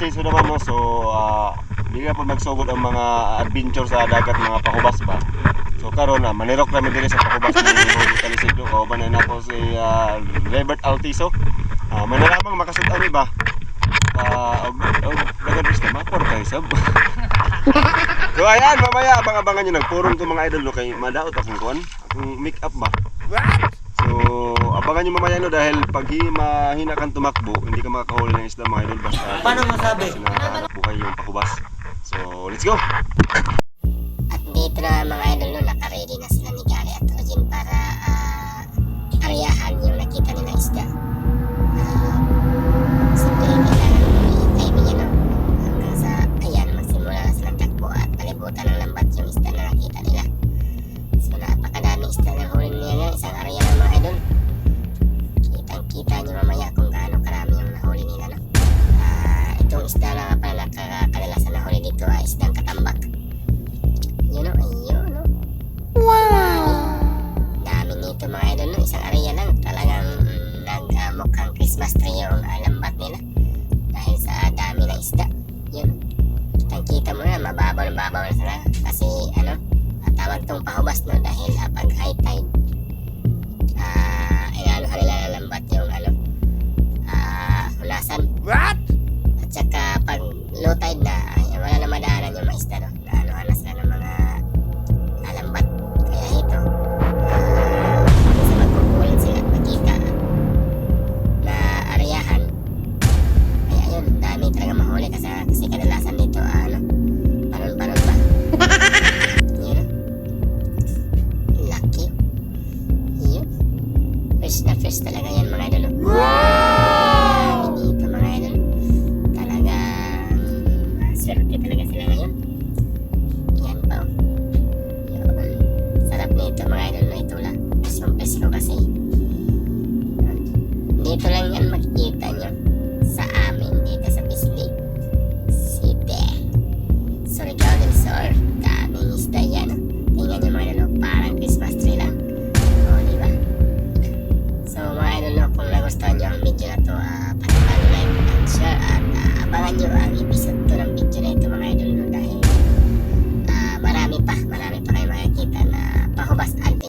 season naman no. So di na po magsugod ang mga adventure sa dagat, mga pahubas ba. So karon na manirok namin diri sa pahubas ni Holy Talisig no. Kauban na nako si Robert Altiso. Manalamang makasud ani ba. Dagat bis na mapor kay sab. So ayan, mamaya abang-abangan nyo, nagpurong ko mga idol no, kay madaot akong kuan, akong make up ba. So abangan nyo mamaya no, dahil pag mahina kang tumakbo, hindi ka makakahuli ng isda mga idol. Basta paano masabi? Sinahanap buhay yung pakubas. So let's go! At dito na mga idol no, naka-ready na sila ni Gary at Rogin para aryahan yung nakita nilang isda. Simple kailangan i-timing yan no. Hanggang sa ayan, magsimula na silang takbo at palibutan ng lambat yung isda na nakita nila. So napakadaming isda na huli nila, isang area ng mga idol. Kitang-kita nyo mamaya kung gaano karami yung nahuli nila no. Itong isda na nga pala nakakadalasan nahuli dito ay isdang katambak. Yun o, ayun no. Wow! Dami nito mga idol no, isang area lang talagang mukhang Christmas tree yung lambat nila dahil sa dami ng isda. Yun, kitang-kita mo na mababaw na sila kasi ano, tawag tong pahubas no dahil pag high tide inaano nila ng lambat yung ano, hulasan. What? At saka pag low tide na wala na madaanan yung mga isda no, naanohan na sila ng mga lambat. Kaya ito sa magkukulan sila makita na aryahan. Kaya yun, dami talaga mahuli kasi kadalasan dito ano, panon-panon ba. Yun lucky. Yun, fresh talaga yan mga idol. Wow! Dito mga idol, talagang swerte talaga sila ngayon. Yan pa oh. Yun, sarap nito mga idol na ito lang. Presko kasi dito lang yan makikita nyo sa amin dito sa Bislig City. Surigao del Sur, daming isda yan oh. Tingnan nyo mga idol, parang Christmas tree lang. O diba? So mga idol, kung nagustuhan nyo ang video na to, pag-like and share at abangan nyo ang